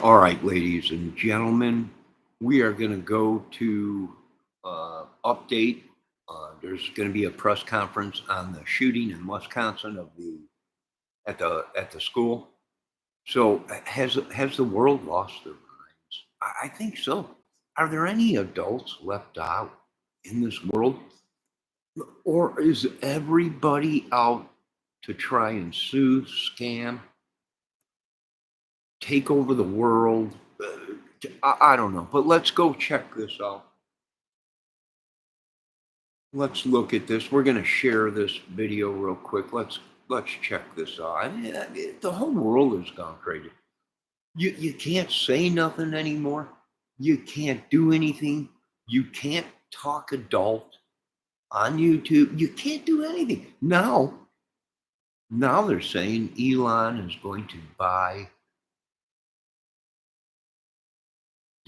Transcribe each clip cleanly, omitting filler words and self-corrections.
All right, ladies and gentlemen, we are going to go to update. There's going to be a press conference on the shooting in Wisconsin of the at the school. So has the world lost their minds? I think so. Are there any adults left out in this world, or is everybody out to try and sue, scam, take over the world? I don't know, but let's go check this out. Let's look at this. We're going to share this video real quick. Let's check this out. I mean, the whole world has gone crazy. You can't say nothing anymore. You can't do anything. You can't talk adult on YouTube. You can't do anything. Now they're saying Elon is going to buy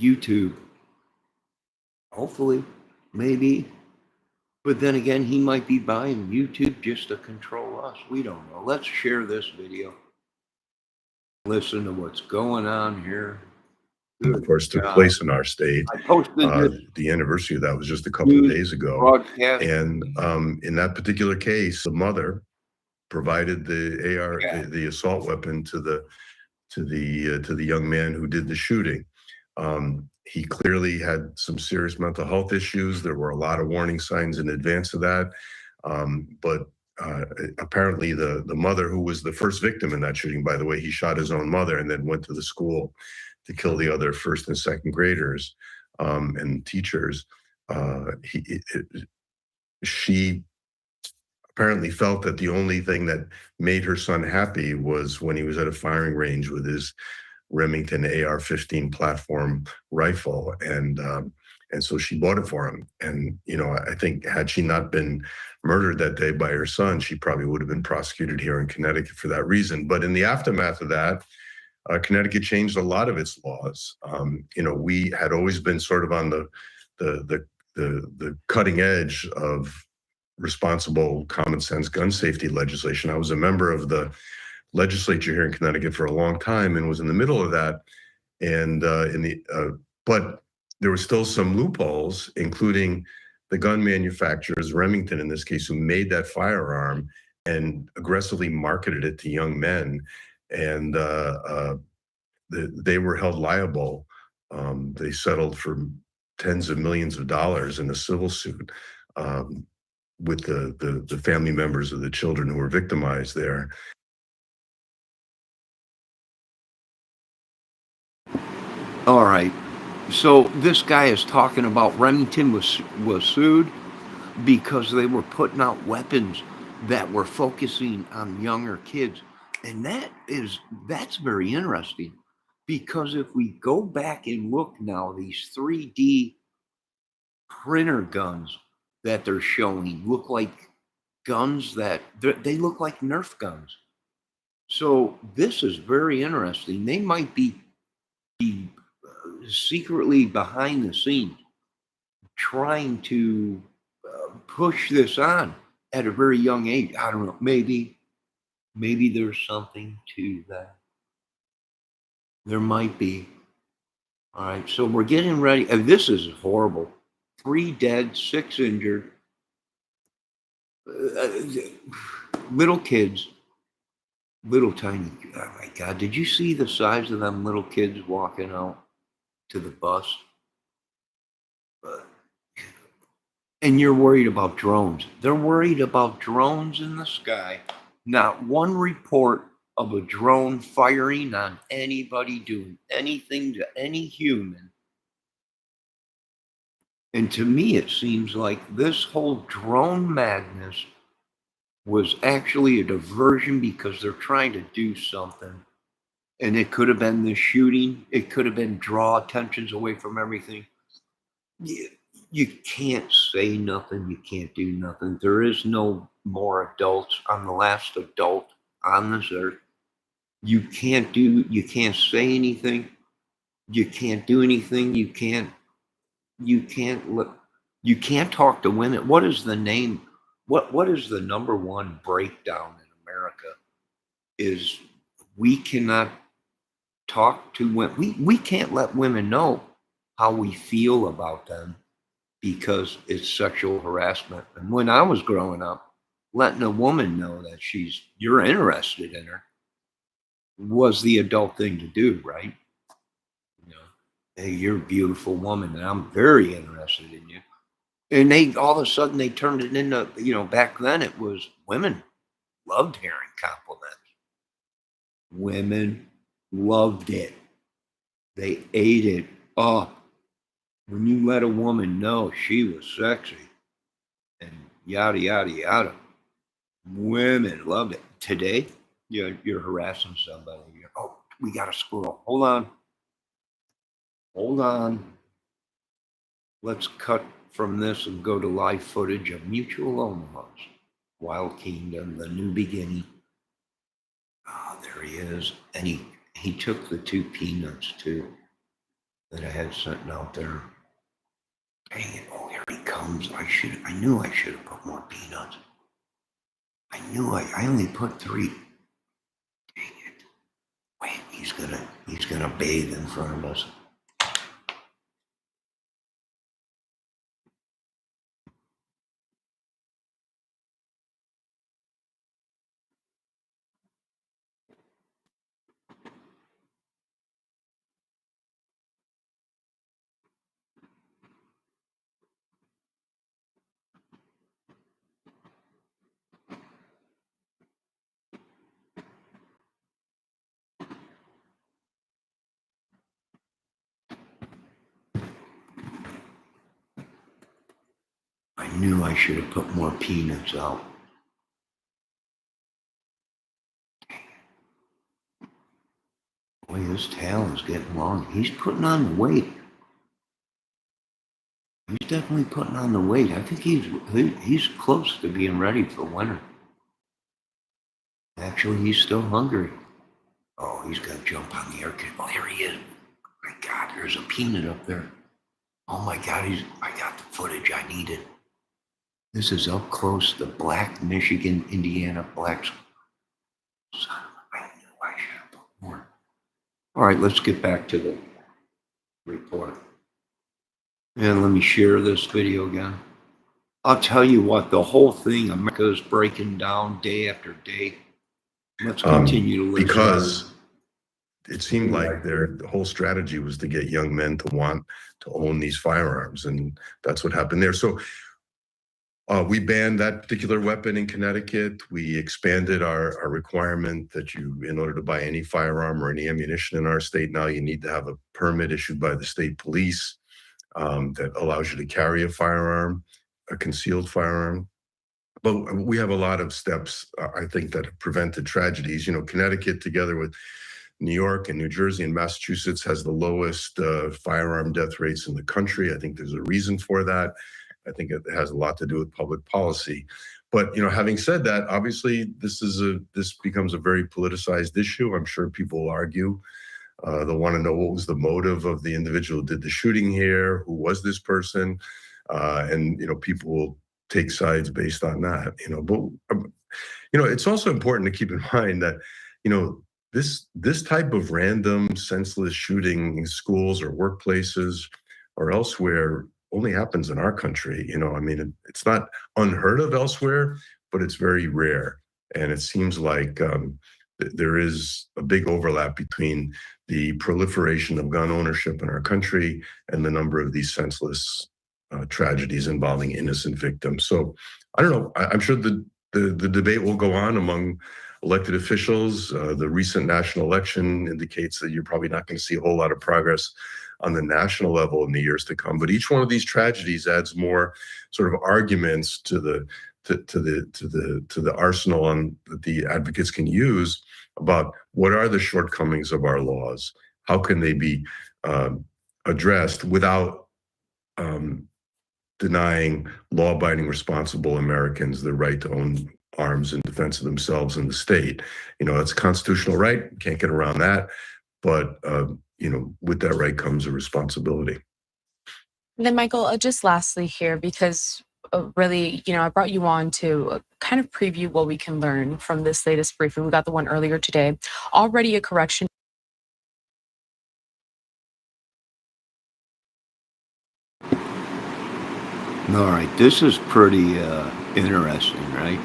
YouTube. Hopefully, maybe. But then again, he might be buying YouTube just to control us. We don't know. Let's share this video. Listen to what's going on here. Of course, took place in our state. I posted the anniversary of that was just a couple of days ago. Broadcast. And in that particular case, the mother provided the AR, the assault weapon to the young man who did the shooting. He clearly had some serious mental health issues. There were a lot of warning signs in advance of that. But apparently the mother, who was the first victim in that shooting, by the way, he shot his own mother and then went to the school to kill the other first and second graders and teachers. She apparently felt that the only thing that made her son happy was when he was at a firing range with his Remington AR-15 platform rifle, and so she bought it for him. And I think had she not been murdered that day by her son, she probably would have been prosecuted here in Connecticut for that reason. But in the aftermath of that, Connecticut changed a lot of its laws. We had always been sort of on the cutting edge of responsible, common sense gun safety legislation. I was a member of the legislature here in Connecticut for a long time and was in the middle of that. And but there were still some loopholes, including the gun manufacturers, Remington in this case, who made that firearm and aggressively marketed it to young men. And they were held liable. They settled for tens of millions of dollars in a civil suit with the family members of the children who were victimized there. All right. So this guy is talking about Remington was sued because they were putting out weapons that were focusing on younger kids. And that's very interesting, because if we go back and look now, these 3D printer guns that they're showing look like guns they look like Nerf guns. So this is very interesting. They might be secretly behind the scenes trying to push this on at a very young age. I don't know. Maybe there's something to that. There might be. All right. So we're getting ready. This is horrible. 3 dead, 6 injured. Little kids. Little tiny. Oh my God. Did you see the size of them little kids walking out to the bus? And you're worried about drones. They're worried about drones in the sky. Not one report of a drone firing on anybody doing anything to any human. And to me, it seems like this whole drone madness was actually a diversion because they're trying to do something. And it could have been this shooting. It could have been draw attentions away from everything. You can't say nothing. You can't do nothing. There is no more adults. I'm the last adult on this earth. You can't say anything. You can't do anything. You can't talk to women. What is the name? What is the number one breakdown in America? Is we cannot talk to women. We can't let women know how we feel about them because it's sexual harassment. And when I was growing up, letting a woman know that you're interested in her was the adult thing to do, right? You know, hey, you're a beautiful woman, and I'm very interested in you. And they all of a sudden they turned it into, back then it was women loved hearing compliments. Women loved it. They ate it up. When you let a woman know she was sexy and yada yada yada, women loved it. Today, you're harassing somebody. Oh, we got a squirrel. Hold on. Let's cut from this and go to live footage of Mutual Omaha's Wild Kingdom, the new beginning. Oh, there he is. And he took the 2 peanuts too that I had sitting out there. Dang it. Oh, here he comes. I knew I should have put more peanuts. I knew I only put 3. Dang it. Wait, he's gonna bathe in front of us. I knew I should have put more peanuts out. Boy, his tail is getting long. He's putting on the weight. He's definitely putting on the weight. I think he's close to being ready for winter. Actually, he's still hungry. Oh, he's got to jump on the air conditioner. Oh, here he is. My God, there's a peanut up there. Oh my God, I got the footage I needed. This is up close, the black Michigan, Indiana blacks. I knew I should have put more. All right, let's get back to the report. And let me share this video again. I'll tell you what, the whole thing, America is breaking down day after day. Let's continue to listen. Because it seemed like their whole strategy was to get young men to want to own these firearms, and that's what happened there. So we banned that particular weapon in Connecticut. We expanded our requirement that in order to buy any firearm or any ammunition in our state, now you need to have a permit issued by the state police that allows you to carry a firearm, a concealed firearm. But we have a lot of steps, I think, that have prevented tragedies. Connecticut, together with New York and New Jersey and Massachusetts, has the lowest firearm death rates in the country. I think there's a reason for that. I think it has a lot to do with public policy. But having said that, obviously this becomes a very politicized issue. I'm sure people will argue. They'll want to know what was the motive of the individual who did the shooting here, who was this person, and people will take sides based on that. But it's also important to keep in mind that this type of random, senseless shooting in schools or workplaces or elsewhere only happens in our country. It's not unheard of elsewhere, but it's very rare. And it seems like there is a big overlap between the proliferation of gun ownership in our country and the number of these senseless tragedies involving innocent victims. So I don't know. I'm sure the debate will go on among elected officials. The recent national election indicates that you're probably not going to see a whole lot of progress on the national level in the years to come. But each one of these tragedies adds more sort of arguments to the arsenal that the advocates can use about what are the shortcomings of our laws, how can they be addressed without denying law-abiding, responsible Americans the right to own arms in defense of themselves and the state. It's a constitutional right, can't get around that, but with that right comes a responsibility. And then, Michael, just lastly here, because really, I brought you on to kind of preview what we can learn from this latest briefing. We got the one earlier today. Already a correction All right, this is pretty interesting, right?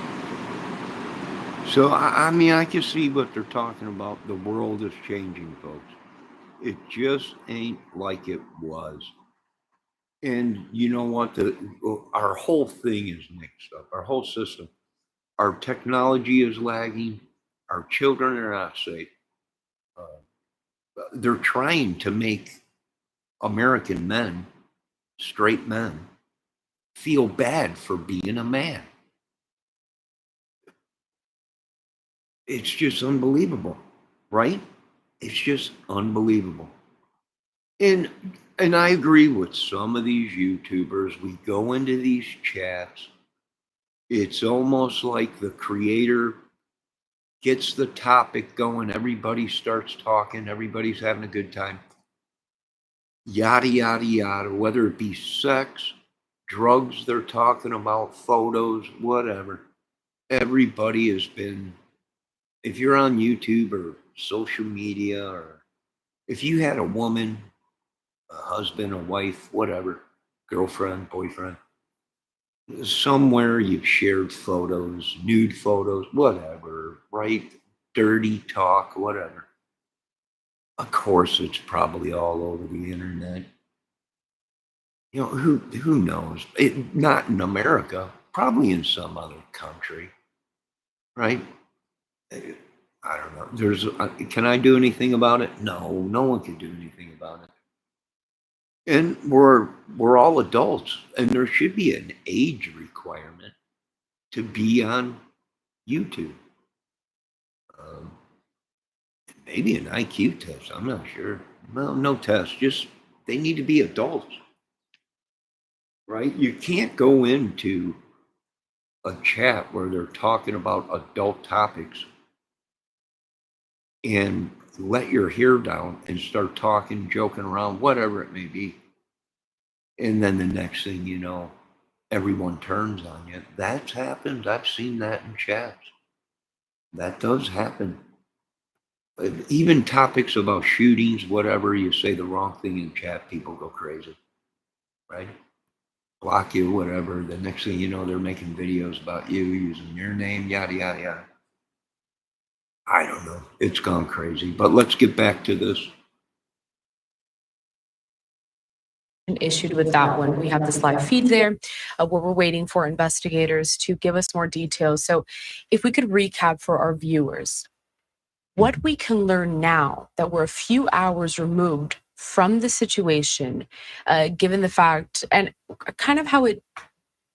So, I mean, I can see what they're talking about. The world is changing, folks. It just ain't like it was. And you know what? Our whole thing is mixed up. Our whole system. Our technology is lagging. Our children are not safe. Uh, they're trying to make American men, straight men, feel bad for being a man. It's just unbelievable, right? It's just unbelievable. And and I agree with some of these YouTubers. We go into these chats. It's almost like the creator gets the topic going. Everybody starts talking. Everybody's having a good time. Yada yada yada. Whether it be sex, drugs, they're talking about photos, whatever. Everybody has been. If you're on YouTube or social media, or if you had a woman, a husband, a wife, whatever, girlfriend, boyfriend, somewhere you've shared photos, nude photos, whatever, right? Dirty talk, whatever. Of course, it's probably all over the internet. You know, who knows? Not in America, probably in some other country, right? I don't know. Can I do anything about it? No, no one can do anything about it. And we're all adults, and there should be an age requirement to be on YouTube. Um, Maybe an IQ test. I'm not sure. Well, no test. Just they need to be adults, right? You can't go into a chat where they're talking about adult topics and let your hair down and start talking, joking around, whatever it may be. And then the next thing you know, everyone turns on you. That's happened. I've seen that in chats. That does happen. Even topics about shootings, whatever, you say the wrong thing in chat, people go crazy, right? Block you, whatever. The next thing you know, they're making videos about you using your name, yada, yada, yada. I don't know. It's gone crazy. But let's get back to this. Issued with that one. We have this live feed there where we're waiting for investigators to give us more details. So, if we could recap for our viewers what we can learn now that we're a few hours removed from the situation, given the fact and kind of how it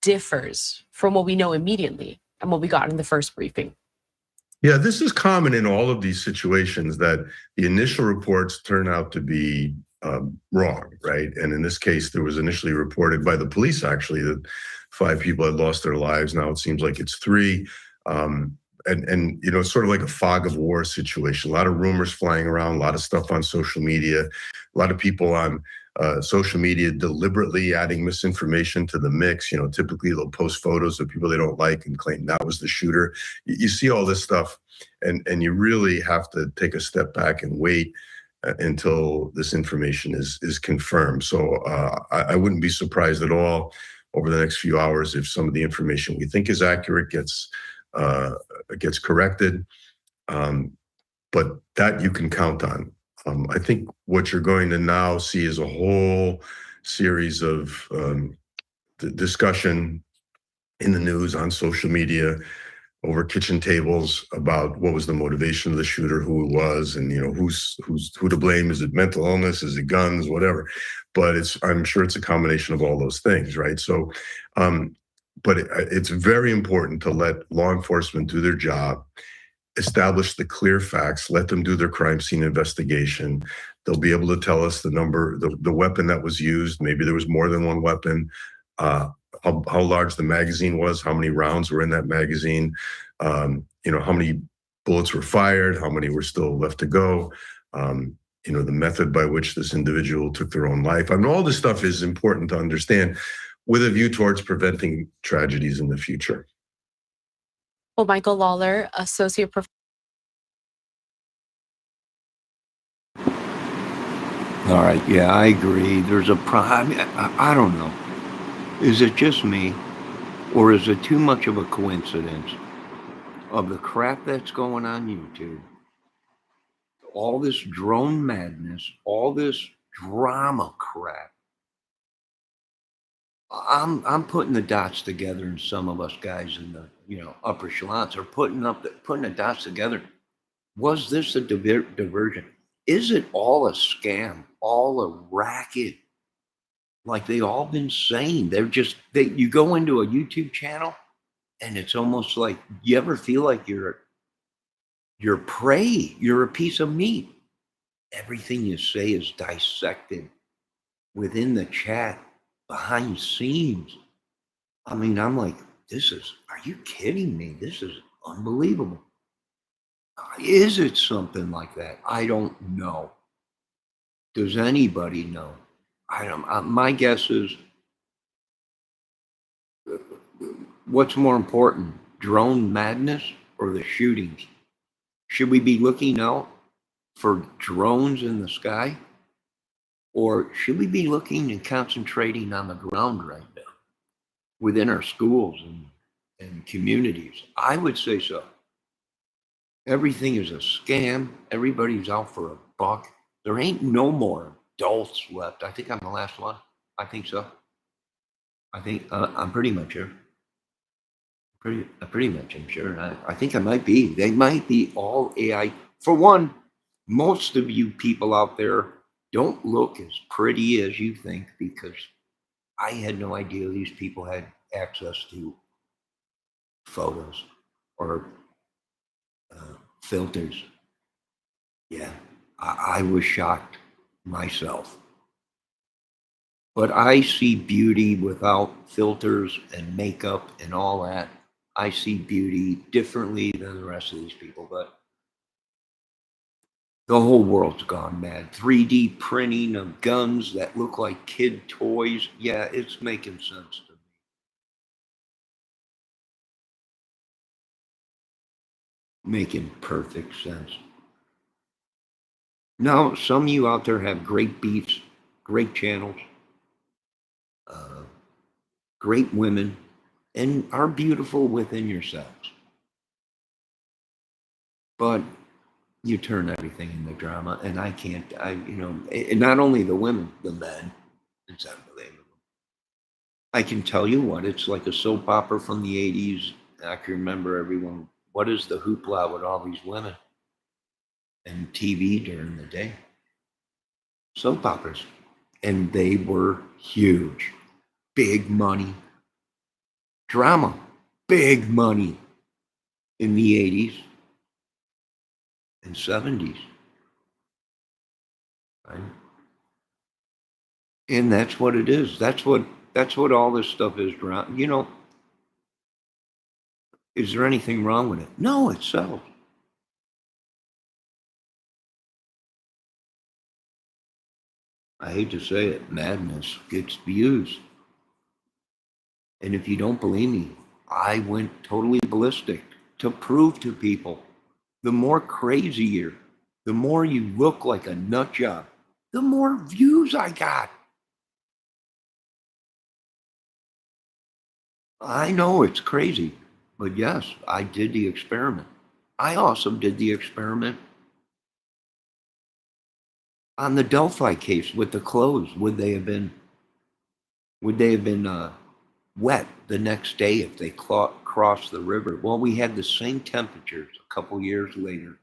differs from what we know immediately and what we got in the first briefing. Yeah, this is common in all of these situations that the initial reports turn out to be wrong, right? And in this case, there was initially reported by the police, actually, that 5 people had lost their lives. Now it seems like it's 3. And you know, it's sort of like a fog of war situation. A lot of rumors flying around, a lot of stuff on social media, a lot of people on social media deliberately adding misinformation to the mix. You know, typically they'll post photos of people they don't like and claim that was the shooter. You see all this stuff, and you really have to take a step back and wait until this information is confirmed. So I wouldn't be surprised at all over the next few hours if some of the information we think is accurate gets corrected. But that you can count on. I think what you're going to now see is a whole series of discussion in the news, on social media, over kitchen tables about what was the motivation of the shooter, who it was, and you know who to blame. Is it mental illness? Is it guns? Whatever. But I'm sure it's a combination of all those things, right? So, but it's very important to let law enforcement do their job, establish the clear facts, let them do their crime scene investigation. They'll be able to tell us the number, the weapon that was used. Maybe there was more than one weapon. How large the magazine was, how many rounds were in that magazine, you know, how many bullets were fired, how many were still left to go, you know, the method by which this individual took their own life. I mean, all this stuff is important to understand with a view towards preventing tragedies in the future. Well, Michael Lawler, Associate Professor. All right, yeah, I agree. There's a problem. I don't know. Is it just me, or is it too much of a coincidence of the crap that's going on YouTube, all this drone madness, all this drama crap? I'm putting the dots together, and some of us guys in the upper echelons are putting the dots together. Was this a diversion? Is it all a scam, all a racket? Like they all been saying, you go into a YouTube channel, and it's almost like you ever feel like you're prey, you're a piece of meat. Everything you say is dissected within the chat, behind scenes. I mean, I'm like, are you kidding me? This is unbelievable. Is it something like that? I don't know. Does anybody know? I don't. My guess is, what's more important, drone madness or the shootings? Should we be looking out for drones in the sky? Or should we be looking and concentrating on the ground right now within our schools and communities? I would say so. Everything is a scam. Everybody's out for a buck. There ain't no more adults left. I think I'm the last one. I think so. I think I'm pretty much sure. Pretty much, I'm sure. I think I might be. They might be all AI. For one, most of you people out there don't look as pretty as you think, because I had no idea these people had access to photos or filters. Yeah, I was shocked myself. But I see beauty without filters and makeup and all that. I see beauty differently than the rest of these people, but the whole world's gone mad. 3D printing of guns that look like kid toys. Yeah, it's making sense to me. Making perfect sense. Now, some of you out there have great beats, great channels, great women, and are beautiful within yourselves. But you turn everything into drama, and I can't, not only the women, the men, it's unbelievable. I can tell you what, it's like a soap opera from the 80s. I can remember everyone, what is the hoopla with all these women and TV during the day? Soap operas. And they were huge. Big money. Drama. Big money in the 80s and 70s. Right? And that's what it is. That's what all this stuff is. Is there anything wrong with it? No, it sells. I hate to say it, madness gets views. And if you don't believe me, I went totally ballistic to prove to people, the more crazier, the more you look like a nut job, the more views I got. I know it's crazy, but yes, I did the experiment. I also did the experiment on the Delphi case with the clothes. Would they have been wet the next day if they crossed the river? Well, we had the same temperatures a couple years later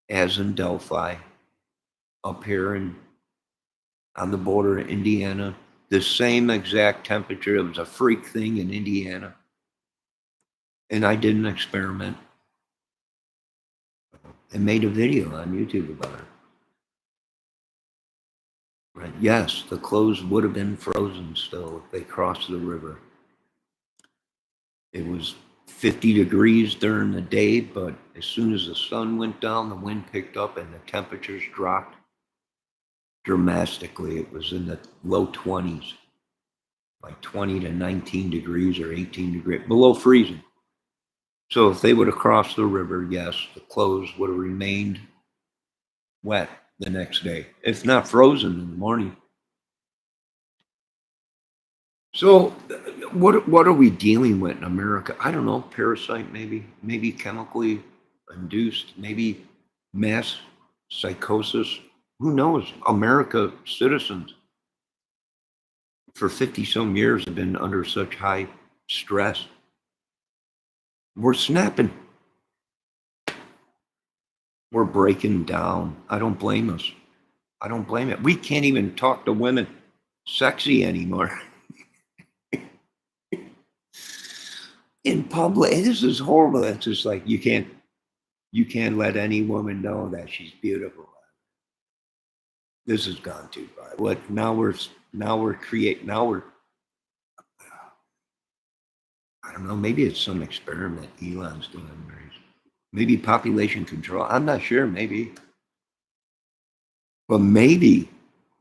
as in Delphi, up here on the border of Indiana. The same exact temperature. It was a freak thing in Indiana. And I did an experiment and made a video on YouTube about it. Right? Yes, the clothes would have been frozen still if they crossed the river. It was 50 degrees during the day, but as soon as the sun went down, the wind picked up and the temperatures dropped dramatically. It was in the low 20s, like 20 to 19 degrees or 18 degrees, below freezing. So if they would have crossed the river, yes, the clothes would have remained wet the next day, if not frozen in the morning. So, what are we dealing with in America? I don't know. Parasite, maybe chemically induced, maybe mass psychosis. Who knows? America citizens for 50 some years have been under such high stress. We're snapping. We're breaking down. I don't blame us. I don't blame it. We can't even talk to women sexy anymore in public. This is horrible. It's just like you can't let any woman know that she's beautiful. This has gone too far. What now we're creating now we're I don't know, maybe it's some experiment Elon's doing. Maybe population control. I'm not sure, maybe. But maybe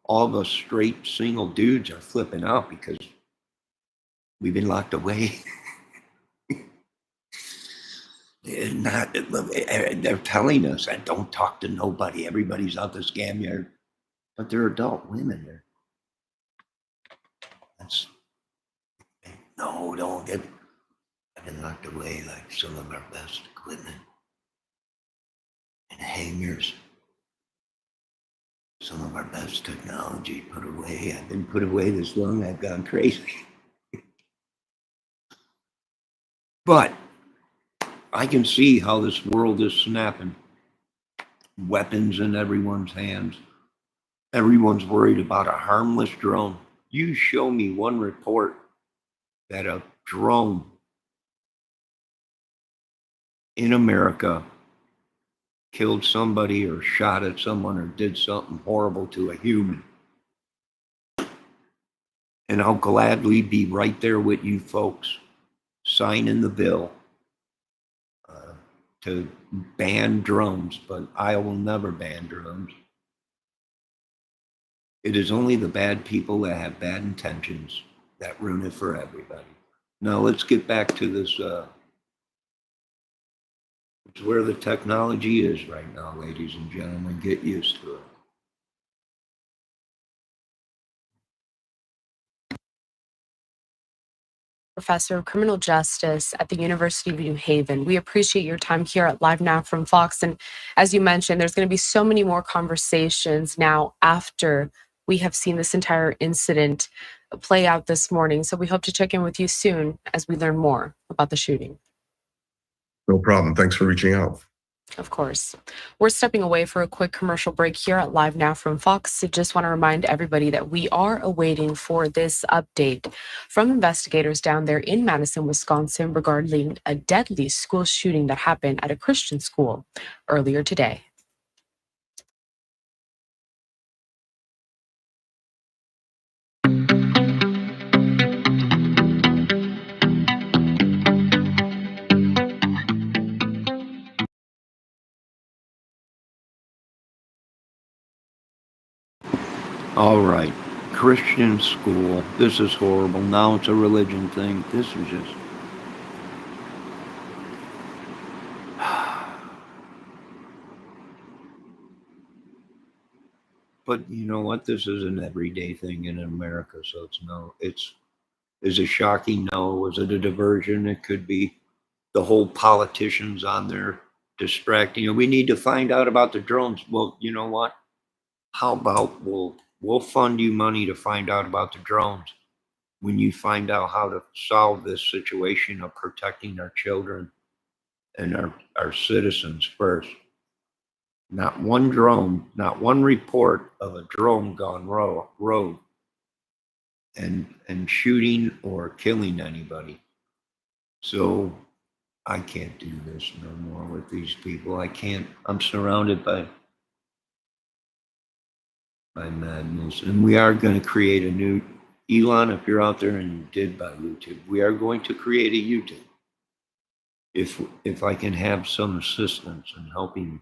all of us straight single dudes are flipping out because we've been locked away. They're telling us that don't talk to nobody. Everybody's out to scam you. But they're adult women. That's no, don't get. I've been locked away like some of our best equipment and hangars. Some of our best technology put away. I've been put away this long. I've gone crazy. But I can see how this world is snapping. Weapons in everyone's hands. Everyone's worried about a harmless drone. You show me one report that a drone in America killed somebody or shot at someone or did something horrible to a human. And I'll gladly be right there with you folks signing the bill to ban drones, but I will never ban drones. It is only the bad people that have bad intentions that ruin it for everybody. Now let's get back to this. It's where the technology is right now, ladies and gentlemen. Get used to it. Professor of Criminal Justice at the University of New Haven. We appreciate your time here at Live Now from Fox. And as you mentioned, there's going to be so many more conversations now after we have seen this entire incident play out this morning. So we hope to check in with you soon as we learn more about the shooting. No problem. Thanks for reaching out. Of course. We're stepping away for a quick commercial break here at Live Now from Fox. So just want to remind everybody that we are awaiting for this update from investigators down there in Madison, Wisconsin, regarding a deadly school shooting that happened at a Christian school earlier today. All right. Christian school. This is horrible. Now it's a religion thing. This is just. But you know what? This is an everyday thing in America. So is it shocking? No. Was it a diversion? It could be. The whole politicians on there distracting. We need to find out about the drones. Well, you know what? How about we'll fund you money to find out about the drones when you find out how to solve this situation of protecting our children and our citizens first. Not one drone, not one report of a drone gone rogue and shooting or killing anybody. So I can't do this no more with these people. I can't. I'm surrounded by madness. And we are going to create a new, Elon, if you're out there and you did buy YouTube, we are going to create a YouTube. If I can have some assistance in helping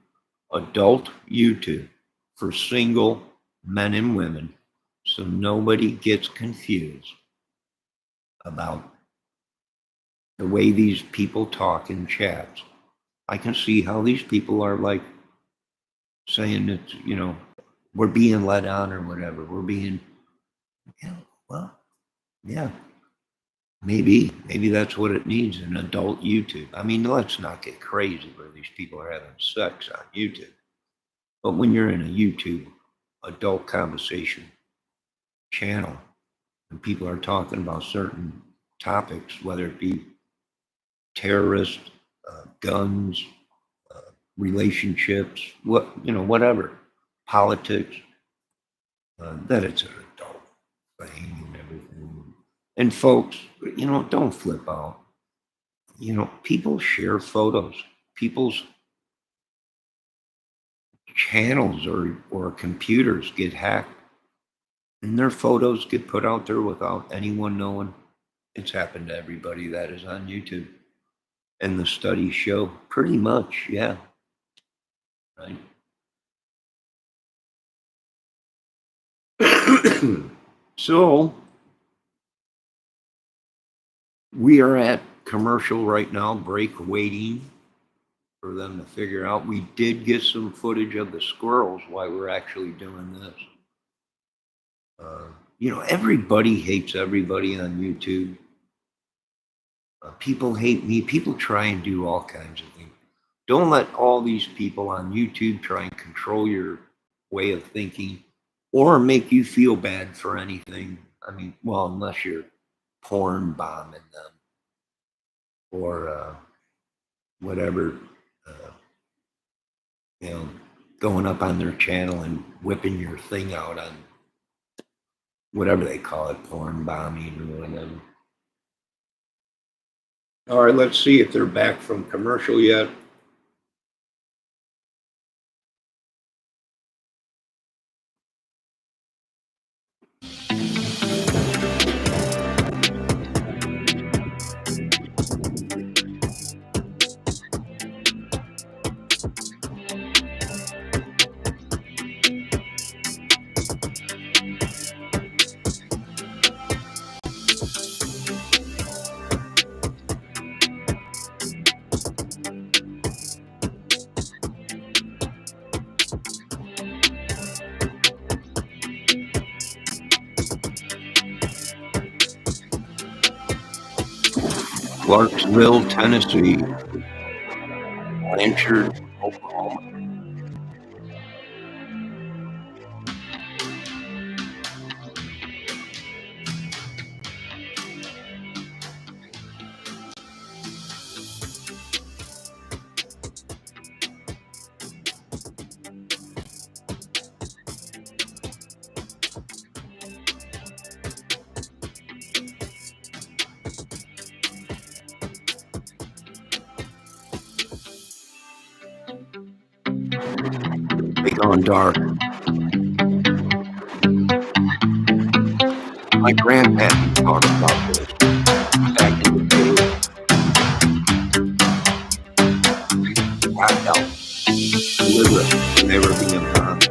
adult YouTube for single men and women, so nobody gets confused about the way these people talk in chats. I can see how these people are like saying that, we're being let on or whatever. We're being, well, yeah. Maybe that's what it needs, an adult YouTube. I mean, let's not get crazy where these people are having sex on YouTube. But when you're in a YouTube adult conversation channel and people are talking about certain topics, whether it be terrorists, guns, relationships, whatever, politics, that it's an adult thing and everything. And folks, don't flip out. People share photos. People's channels or computers get hacked and their photos get put out there without anyone knowing. It's happened to everybody that is on YouTube. And the studies show pretty much, yeah. Right. So we are at commercial right now, break waiting for them to figure out. We did get some footage of the squirrels while we're actually doing this. Everybody hates everybody on YouTube. People hate me. People try and do all kinds of things. Don't let all these people on YouTube try and control your way of thinking or make you feel bad for anything. I mean, well, unless you're porn bombing them or whatever, going up on their channel and whipping your thing out on whatever they call it, porn bombing or whatever. All right, let's see if they're back from commercial yet. Clarksville, Tennessee, Blanchard, Oklahoma. They gone dark. My grandpa talked about this back in the day. God help. Literally, when they were being bombed.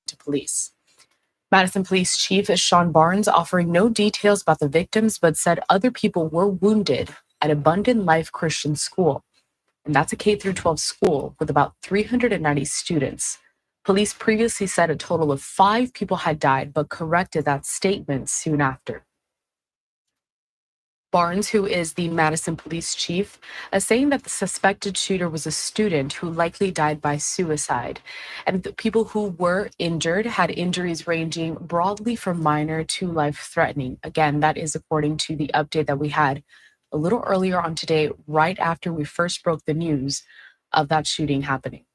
To police. Madison Police Chief Sean Barnes offering no details about the victims, but said other people were wounded at Abundant Life Christian School. And that's a K-12 school with about 390 students. Police previously said a total of 5 people had died, but corrected that statement soon after. Barnes, who is the Madison police chief, is saying that the suspected shooter was a student who likely died by suicide. And the people who were injured had injuries ranging broadly from minor to life-threatening. Again, that is according to the update that we had a little earlier on today, right after we first broke the news of that shooting happening.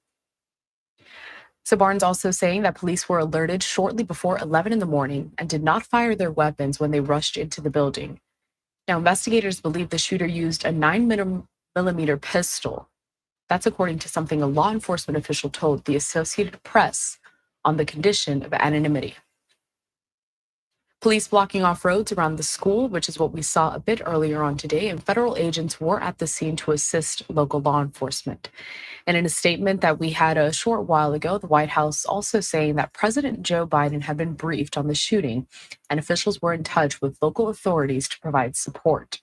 So Barnes also saying that police were alerted shortly before 11 in the morning and did not fire their weapons when they rushed into the building. Now, investigators believe the shooter used a 9mm pistol. That's according to something a law enforcement official told the Associated Press on the condition of anonymity. Police blocking off roads around the school, which is what we saw a bit earlier on today, and federal agents were at the scene to assist local law enforcement. And in a statement that we had a short while ago, the White House also saying that President Joe Biden had been briefed on the shooting, and officials were in touch with local authorities to provide support.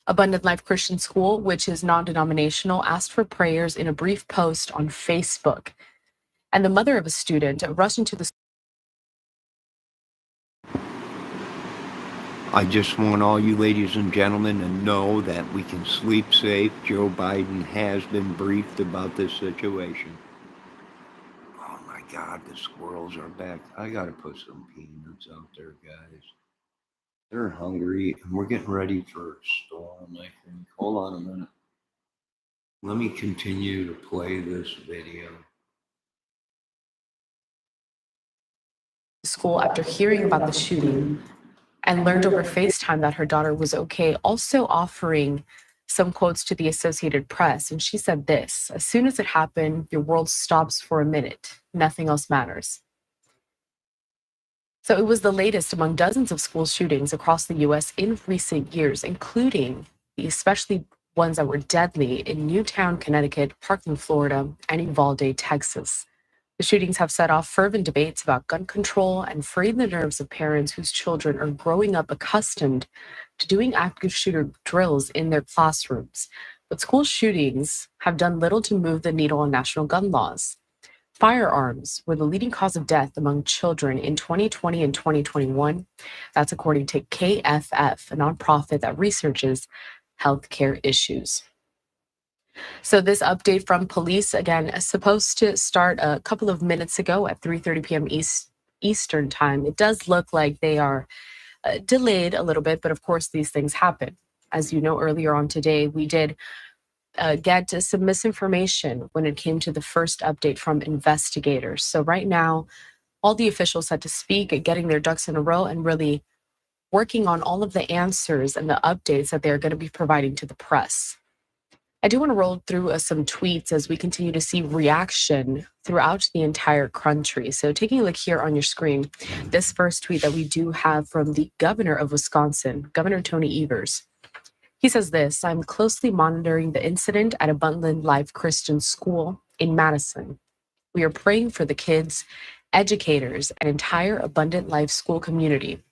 Abundant Life Christian School, which is non-denominational, asked for prayers in a brief post on Facebook. And the mother of a student rushed into the I just want all you ladies and gentlemen to know that we can sleep safe. Joe Biden has been briefed about this situation. Oh my God, the squirrels are back. I gotta put some peanuts out there, guys. They're hungry, and we're getting ready for a storm, I think. Hold on a minute. Let me continue to play this video. school after hearing about the shooting and learned over FaceTime that her daughter was okay, also offering some quotes to the Associated Press. And she said this: "As soon as it happened, your world stops for a minute. Nothing else matters." So it was the latest among dozens of school shootings across the US in recent years, including the especially ones that were deadly in Newtown, Connecticut, Parkland, Florida, and Uvalde, Texas. The shootings have set off fervent debates about gun control and frayed the nerves of parents whose children are growing up accustomed to doing active shooter drills in their classrooms. But school shootings have done little to move the needle on national gun laws. Firearms were the leading cause of death among children in 2020 and 2021. That's according to KFF, a nonprofit that researches healthcare issues. So this update from police, again, is supposed to start a couple of minutes ago at 3:30 p.m. Eastern time. It does look like they are delayed a little bit, but of course these things happen. As you know, earlier on today, we did get some misinformation when it came to the first update from investigators. So right now, all the officials had to speak, getting their ducks in a row and really working on all of the answers and the updates that they're going to be providing to the press. I do want to roll through some tweets as we continue to see reaction throughout the entire country. So taking a look here on your screen, this first tweet that we do have from the governor of Wisconsin, Governor Tony Evers. He says this: "I'm closely monitoring the incident at Abundant Life Christian School in Madison. We are praying for the kids, educators, and entire Abundant Life school community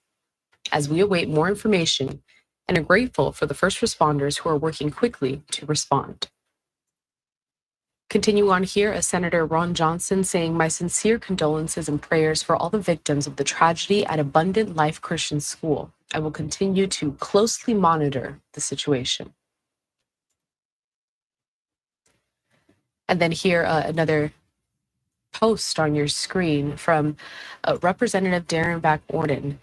as we await more information and are grateful for the first responders who are working quickly to respond." Continue on here, as Senator Ron Johnson saying, "My sincere condolences and prayers for all the victims of the tragedy at Abundant Life Christian School. I will continue to closely monitor the situation." And then here, another post on your screen from Representative Darren Back-Orden.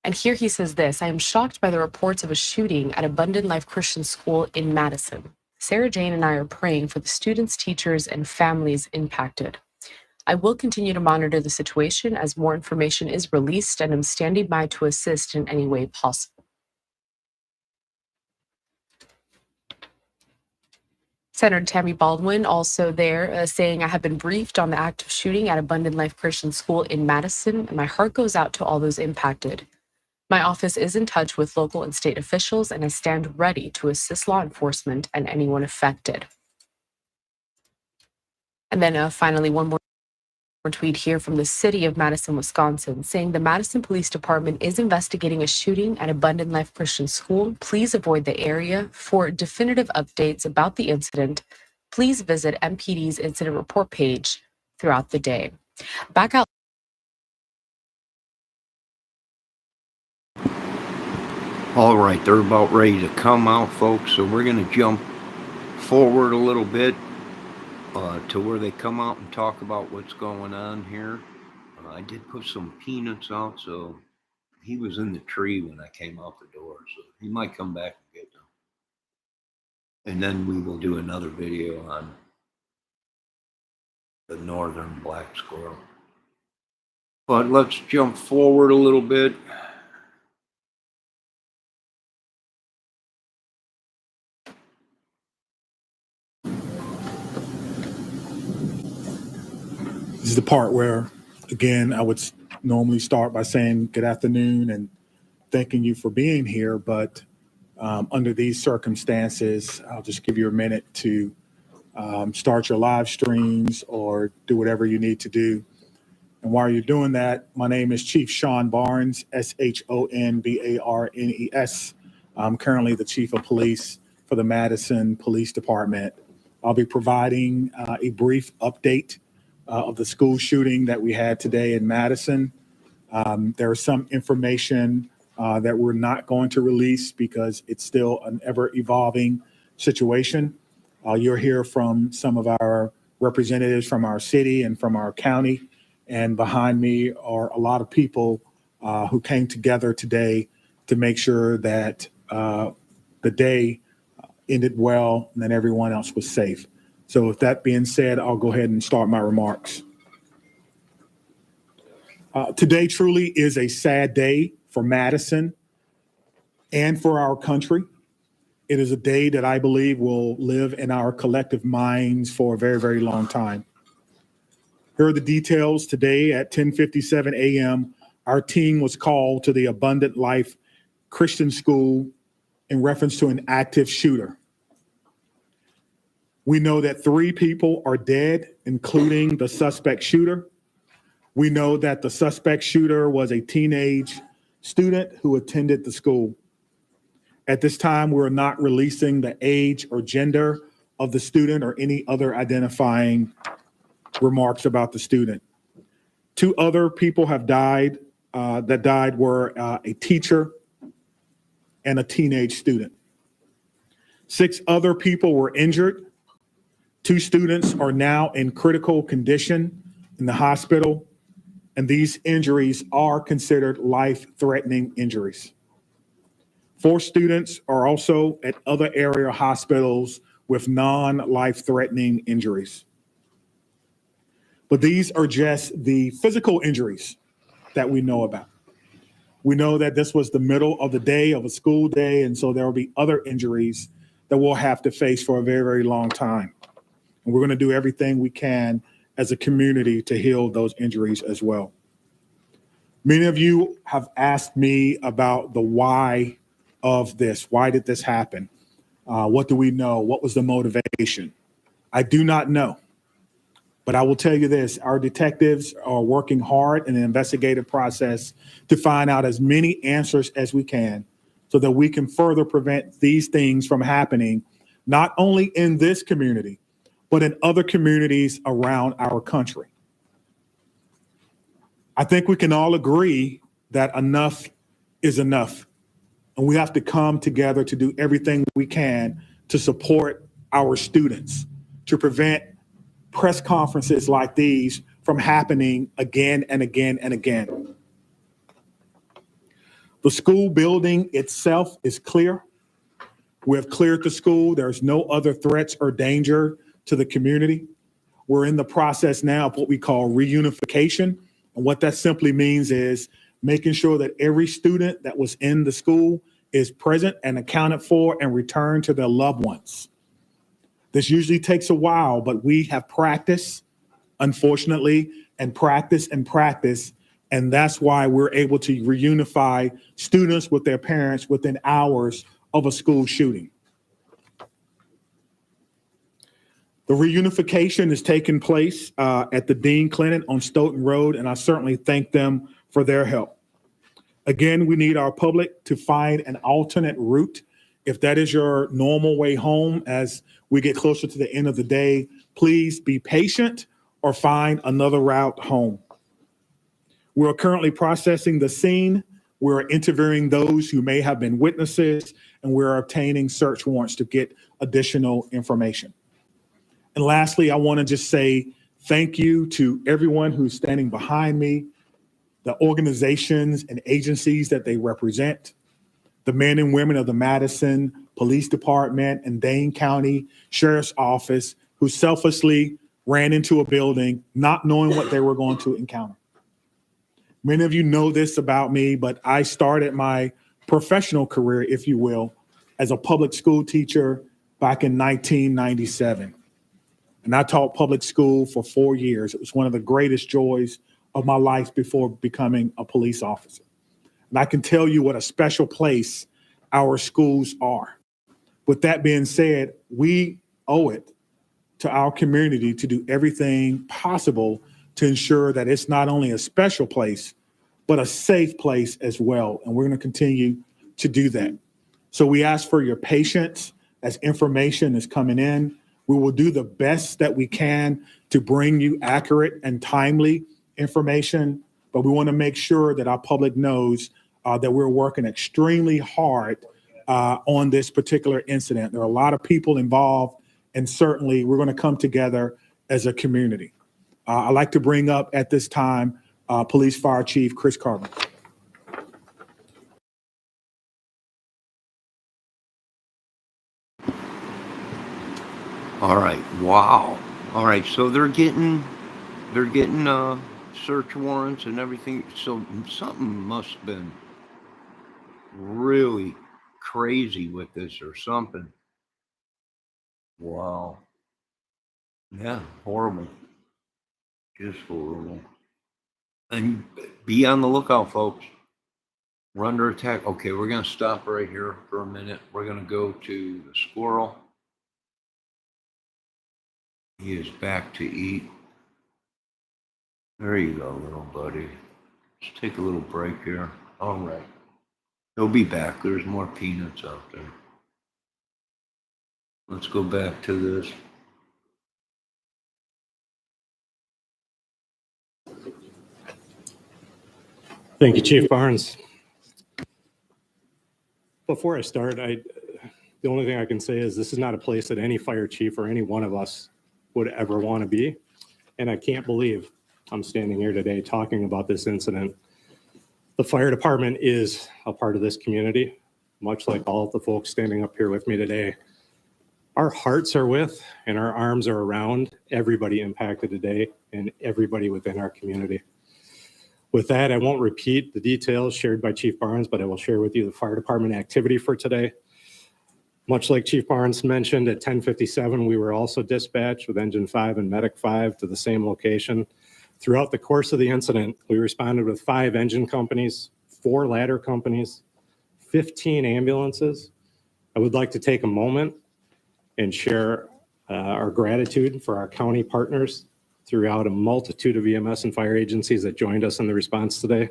And here he says this: "I am shocked by the reports of a shooting at Abundant Life Christian School in Madison. Sarah Jane and I are praying for the students, teachers, and families impacted. I will continue to monitor the situation as more information is released, and am standing by to assist in any way possible." Senator Tammy Baldwin also there saying, "I have been briefed on the active shooting at Abundant Life Christian School in Madison, and my heart goes out to all those impacted. My office is in touch with local and state officials, and I stand ready to assist law enforcement and anyone affected." And then finally, one more tweet here from the city of Madison, Wisconsin, saying, "The Madison Police Department is investigating a shooting at Abundant Life Christian School. Please avoid the area. For definitive updates about the incident, please visit MPD's incident report page throughout the day." Back out. All right, they're about ready to come out, folks. So we're going to jump forward a little bit to where they come out and talk about what's going on here. I did put some peanuts out, so he was in the tree when I came out the door, so he might come back and get them. And then we will do another video on the northern black squirrel. But let's jump forward a little bit. This is the part where, again, I would normally start by saying good afternoon and thanking you for being here, but under these circumstances, I'll just give you a minute to start your live streams or do whatever you need to do. And while you're doing that, my name is Chief Sean Barnes, Shonbarnes. I'm currently the Chief of Police for the Madison Police Department. I'll be providing a brief update of the school shooting that we had today in Madison. There is some information that we're not going to release because it's still an ever-evolving situation. You'll hear from some of our representatives from our city and from our county. And behind me are a lot of people who came together today to make sure that the day ended well and that everyone else was safe. So with that being said, I'll go ahead and start my remarks. Today truly is a sad day for Madison and for our country. It is a day that I believe will live in our collective minds for a very, very long time. Here are the details. Today at 10:57 a.m., our team was called to the Abundant Life Christian School in reference to an active shooter. We know that 3 people are dead, including the suspect shooter. We know that the suspect shooter was a teenage student who attended the school. At this time, we're not releasing the age or gender of the student or any other identifying remarks about the student. 2 other people have died that died were a teacher and a teenage student. 6 other people were injured. 2 students are now in critical condition in the hospital, and these injuries are considered life-threatening injuries. 4 students are also at other area hospitals with non-life-threatening injuries. But these are just the physical injuries that we know about. We know that this was the middle of the day of a school day, and so there will be other injuries that we'll have to face for a very, very long time. And we're going to do everything we can as a community to heal those injuries as well. Many of you have asked me about the why of this. Why did this happen? What do we know? What was the motivation? I do not know. But I will tell you this, our detectives are working hard in an investigative process to find out as many answers as we can so that we can further prevent these things from happening, not only in this community, but in other communities around our country. I think we can all agree that enough is enough, and we have to come together to do everything we can to support our students, to prevent press conferences like these from happening again and again and again. The school building itself is clear. We have cleared the school. There's no other threats or danger to the community. We're in the process now of what we call reunification. And what that simply means is making sure that every student that was in the school is present and accounted for and returned to their loved ones. This usually takes a while, but we have practiced, unfortunately, and practice. And that's why we're able to reunify students with their parents within hours of a school shooting. The reunification is taking place at the Dean Clinic on Stoughton Road, and I certainly thank them for their help. Again, we need our public to find an alternate route. If that is your normal way home as we get closer to the end of the day, please be patient or find another route home. We're currently processing the scene. We're interviewing those who may have been witnesses, and we're obtaining search warrants to get additional information. And lastly, I want to just say thank you to everyone who's standing behind me, the organizations and agencies that they represent, the men and women of the Madison Police Department and Dane County Sheriff's Office who selflessly ran into a building not knowing what they were going to encounter. Many of you know this about me, but I started my professional career, if you will, as a public school teacher back in 1997. And I taught public school for 4 years. It was one of the greatest joys of my life before becoming a police officer. And I can tell you what a special place our schools are. With that being said, we owe it to our community to do everything possible to ensure that it's not only a special place, but a safe place as well. And we're going to continue to do that. So we ask for your patience as information is coming in. We will do the best that we can to bring you accurate and timely information, but we want to make sure that our public knows that we're working extremely hard on this particular incident. There are a lot of people involved, and certainly we're going to come together as a community. I'd like to bring up at this time Police Fire Chief Chris Carver. All right. Wow. All right. So they're getting search warrants and everything. So something must have been really crazy with this or something. Wow. Yeah. Horrible. Just horrible. And be on the lookout, folks. We're under attack. Okay, we're going to stop right here for a minute. We're going to go to the squirrel. He is back to eat. There you go, little buddy. Let's take a little break here. All right. He'll be back. There's more peanuts out there. Let's go back to this. Thank you, Chief Barnes. Before I start, the only thing I can say is this is not a place that any fire chief or any one of us would ever want to be. And I can't believe I'm standing here today talking about this incident. The fire department is a part of this community, much like all of the folks standing up here with me today. Our hearts are with and our arms are around everybody impacted today and everybody within our community. With that, I won't repeat the details shared by Chief Barnes, but I will share with you the fire department activity for today. Much like Chief Barnes mentioned, at 10:57, we were also dispatched with Engine 5 and Medic 5 to the same location. Throughout the course of the incident, we responded with 5 engine companies, 4 ladder companies, 15 ambulances. I would like to take a moment and share our gratitude for our county partners throughout a multitude of EMS and fire agencies that joined us in the response today.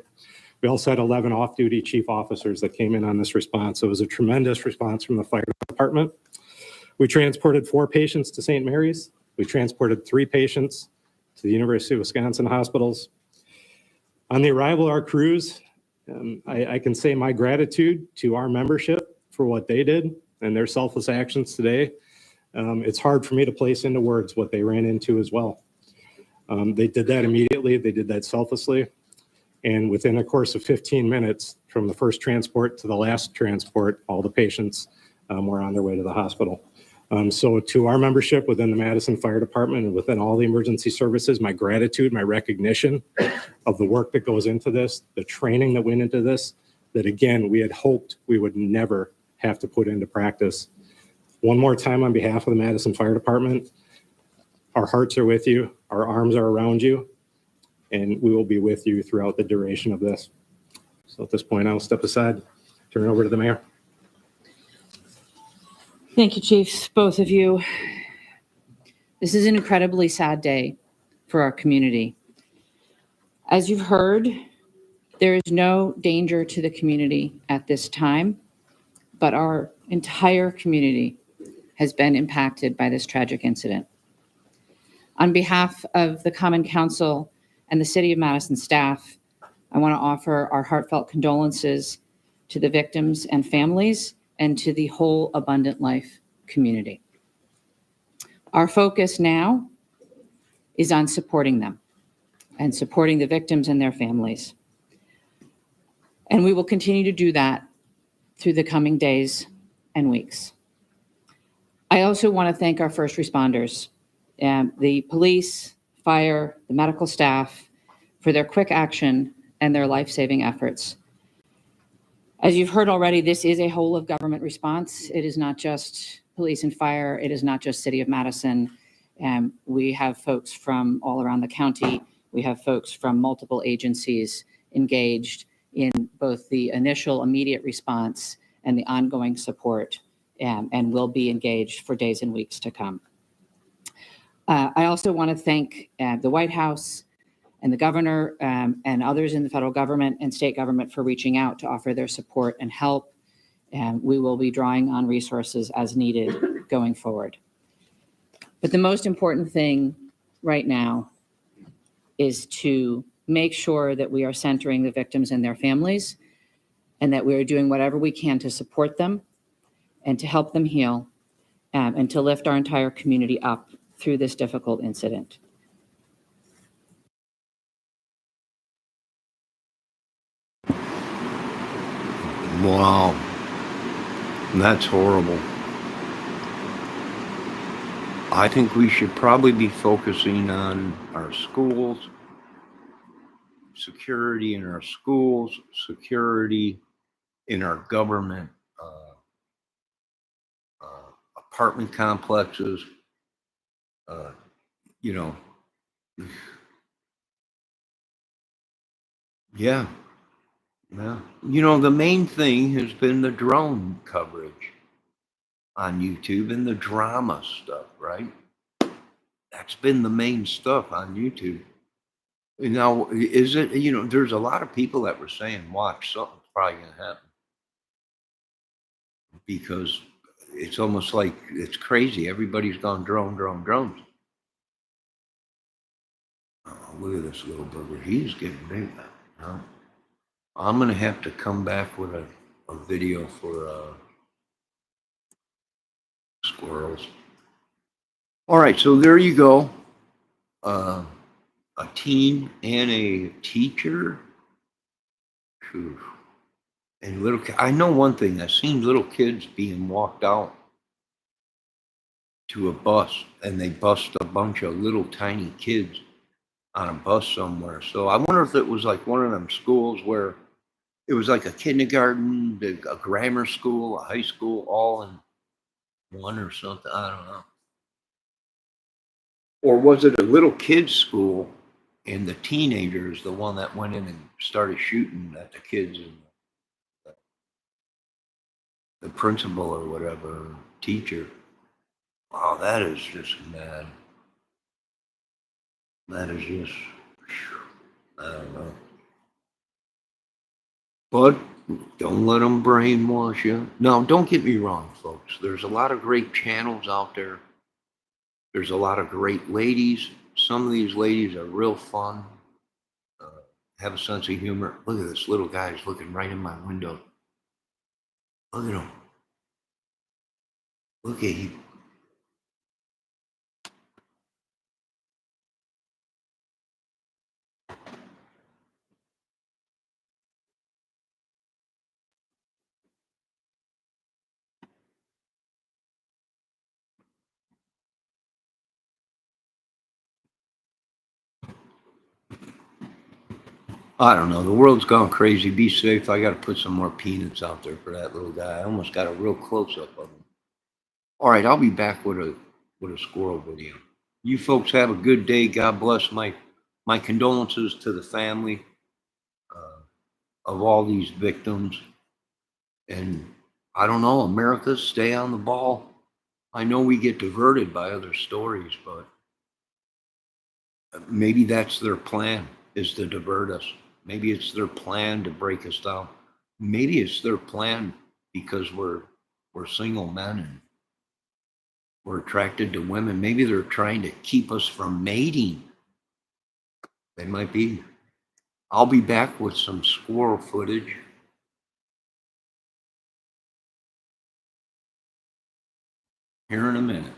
We also had 11 off-duty chief officers that came in on this response. So it was a tremendous response from the fire department. We transported 4 patients to St. Mary's. We transported 3 patients to the University of Wisconsin hospitals. On the arrival of our crews, I can say my gratitude to our membership for what they did and their selfless actions today. It's hard for me to place into words what they ran into as well. They did that immediately. They did that selflessly. And within a course of 15 minutes, from the first transport to the last transport, all the patients were on their way to the hospital. So to our membership within the Madison Fire Department and within all the emergency services, my gratitude, my recognition of the work that goes into this, the training that went into this, that again, we had hoped we would never have to put into practice. One more time on behalf of the Madison Fire Department, our hearts are with you, our arms are around you, and we will be with you throughout the duration of this. So at this point, I'll step aside, turn it over to the mayor. Thank you, Chiefs, both of you. This is an incredibly sad day for our community. As you've heard, there is no danger to the community at this time, but our entire community has been impacted by this tragic incident. On behalf of the Common Council and the City of Madison staff, I want to offer our heartfelt condolences to the victims and families and to the whole Abundant Life community. Our focus now is on supporting them and supporting the victims and their families. And we will continue to do that through the coming days and weeks. I also want to thank our first responders, the police, fire, the medical staff, for their quick action and their life-saving efforts. As you've heard already, this is a whole of government response. It is not just police and fire. It is not just City of Madison. We have folks from all around the county We have folks from multiple agencies engaged in both the initial immediate response and the ongoing support, and will be engaged for days and weeks to come. I also want to thank the White House and the governor and others in the federal government and state government for reaching out to offer their support and help. And we will be drawing on resources as needed going forward. But the most important thing right now is to make sure that we are centering the victims and their families, and that we are doing whatever we can to support them and to help them heal, and to lift our entire community up through this difficult incident. Wow. That's horrible. I think we should probably be focusing on our schools, security in our schools, security in our government, apartment complexes, you know, yeah. You know, the main thing has been the drone coverage on YouTube and the drama stuff, right? That's been the main stuff on YouTube. Now, is it, you know, there's a lot of people that were saying, watch, something's probably going to happen. Because it's almost like it's crazy. Everybody's gone drones. Oh, look at this little bugger. He's getting big now. I'm going to have to come back with a video for squirrels. All right, so there you go. A teen and a teacher. Whew. And I know one thing. I've seen little kids being walked out to a bus, and they bust a bunch of little tiny kids on a bus somewhere. So I wonder if it was like one of them schools where it was like a kindergarten, a grammar school, a high school, all in one or something. I don't know. Or was it a little kids school and the teenagers, the one that went in and started shooting at the kids, and the principal or whatever, teacher? Wow, that is just mad. That is just, I don't know. But don't let them brainwash you. No, don't get me wrong, folks. There's a lot of great channels out there. There's a lot of great ladies. Some of these ladies are real fun, have a sense of humor. Look at this little guy who's looking right in my window. Look at him. Look at him. I don't know. The world's gone crazy. Be safe. I got to put some more peanuts out there for that little guy. I almost got a real close up of him. All right, I'll be back with a squirrel video. You folks have a good day. God bless. My condolences to the family of all these victims. And I don't know, America, stay on the ball. I know we get diverted by other stories, but maybe that's their plan, is to divert us. Maybe it's their plan to break us down. Maybe it's their plan because we're single men and we're attracted to women. Maybe they're trying to keep us from mating. They might be. I'll be back with some squirrel footage. Here in a minute.